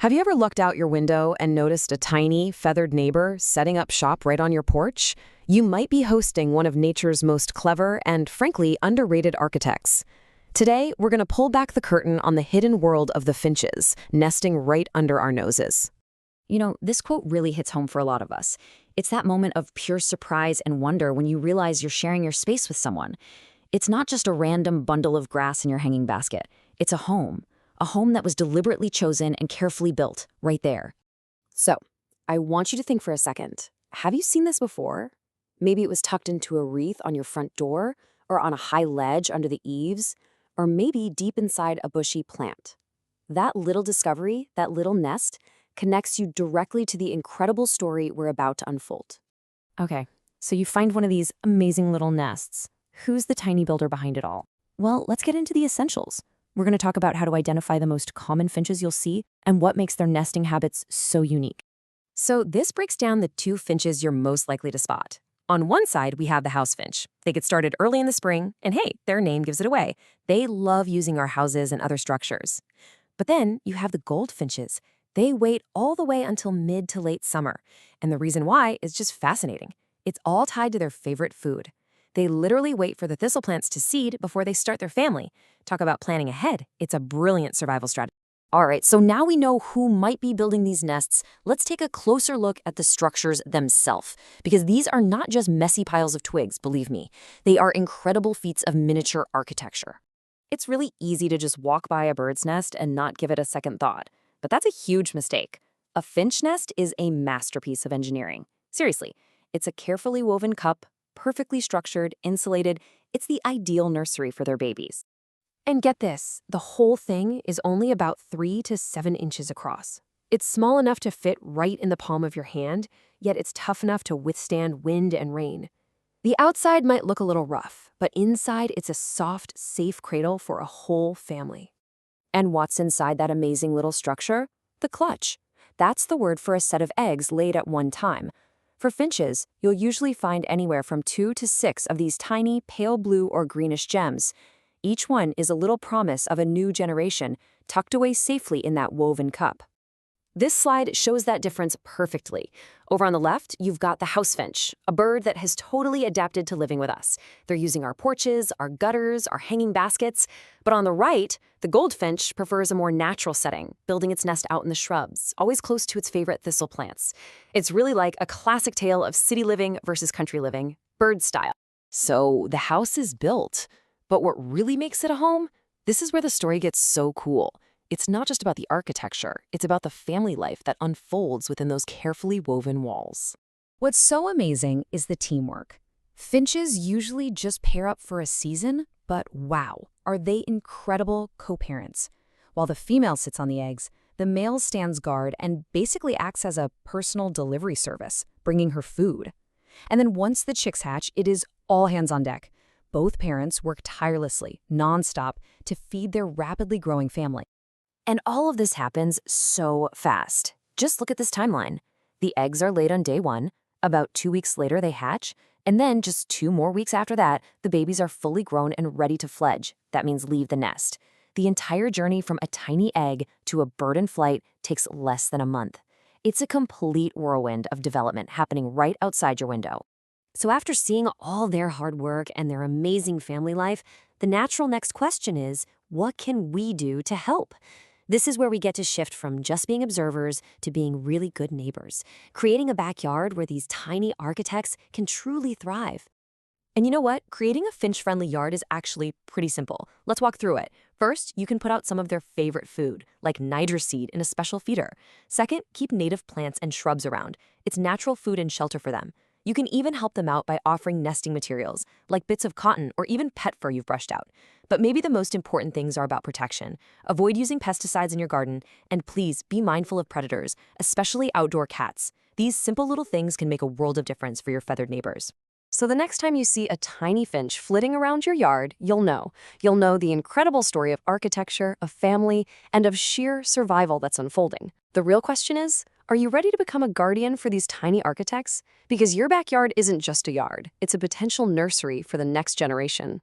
Have you ever looked out your window and noticed a tiny, feathered neighbor setting up shop right on your porch? You might be hosting one of nature's most clever and, frankly, underrated architects. Today, we're going to pull back the curtain on the hidden world of the finches, nesting right under our noses. This quote really hits home for a lot of us. It's that moment of pure surprise and wonder when you realize you're sharing your space with someone. It's not just a random bundle of grass in your hanging basket. It's a home that was deliberately chosen and carefully built right there. So, I want you to think for a second. Have you seen this before? Maybe it was tucked into a wreath on your front door, or on a high ledge under the eaves, or maybe deep inside a bushy plant. That little discovery, that little nest, connects you directly to the incredible story we're about to unfold. Okay, so you find one of these amazing little nests. Who's the tiny builder behind it all? Well, let's get into the essentials. We're going to talk about how to identify the most common finches you'll see and what makes their nesting habits so unique. So this breaks down the two finches you're most likely to spot. On one side, we have the house finch. They get started early in the spring, and hey, their name gives it away. They love using our houses and other structures. But then you have the goldfinches. They wait all the way until mid to late summer. And the reason why is just fascinating. It's all tied to their favorite food. They literally wait for the thistle plants to seed before they start their family. Talk about planning ahead. It's a brilliant survival strategy. All right, so now we know who might be building these nests. Let's take a closer look at the structures themselves, because these are not just messy piles of twigs, believe me. They are incredible feats of miniature architecture. It's really easy to just walk by a bird's nest and not give it a second thought, but that's a huge mistake. A finch nest is a masterpiece of engineering. Seriously, it's a carefully woven cup, perfectly structured, insulated. It's the ideal nursery for their babies. And get this, the whole thing is only about 3 to 7 inches across. It's small enough to fit right in the palm of your hand, yet it's tough enough to withstand wind and rain. The outside might look a little rough, but inside it's a soft, safe cradle for a whole family. And what's inside that amazing little structure? The clutch. That's the word for a set of eggs laid at one time. For finches, you'll usually find anywhere from 2 to 6 of these tiny, pale blue or greenish gems. Each one is a little promise of a new generation, tucked away safely in that woven cup. This slide shows that difference perfectly. Over on the left, you've got the house finch, a bird that has totally adapted to living with us. They're using our porches, our gutters, our hanging baskets. But on the right, the goldfinch prefers a more natural setting, building its nest out in the shrubs, always close to its favorite thistle plants. It's really like a classic tale of city living versus country living, bird style. So the house is built. But what really makes it a home? This is where the story gets so cool. It's not just about the architecture, it's about the family life that unfolds within those carefully woven walls. What's so amazing is the teamwork. Finches usually just pair up for a season, but wow, are they incredible co-parents. While the female sits on the eggs, the male stands guard and basically acts as a personal delivery service, bringing her food. And then once the chicks hatch, it is all hands on deck. Both parents work tirelessly, nonstop, to feed their rapidly growing family. And all of this happens so fast. Just look at this timeline. The eggs are laid on day 1, about 2 weeks later they hatch, and then just 2 more weeks after that, the babies are fully grown and ready to fledge. That means leave the nest. The entire journey from a tiny egg to a bird in flight takes less than a month. It's a complete whirlwind of development happening right outside your window. So after seeing all their hard work and their amazing family life, the natural next question is, what can we do to help? This is where we get to shift from just being observers to being really good neighbors, creating a backyard where these tiny architects can truly thrive. And you know what? Creating a finch-friendly yard is actually pretty simple. Let's walk through it. First, you can put out some of their favorite food, like niger seed in a special feeder. Second, keep native plants and shrubs around. It's natural food and shelter for them. You can even help them out by offering nesting materials, like bits of cotton or even pet fur you've brushed out. But maybe the most important things are about protection. Avoid using pesticides in your garden, and please be mindful of predators, especially outdoor cats. These simple little things can make a world of difference for your feathered neighbors. So the next time you see a tiny finch flitting around your yard, you'll know. You'll know the incredible story of architecture, of family, and of sheer survival that's unfolding. The real question is, are you ready to become a guardian for these tiny architects? Because your backyard isn't just a yard, it's a potential nursery for the next generation.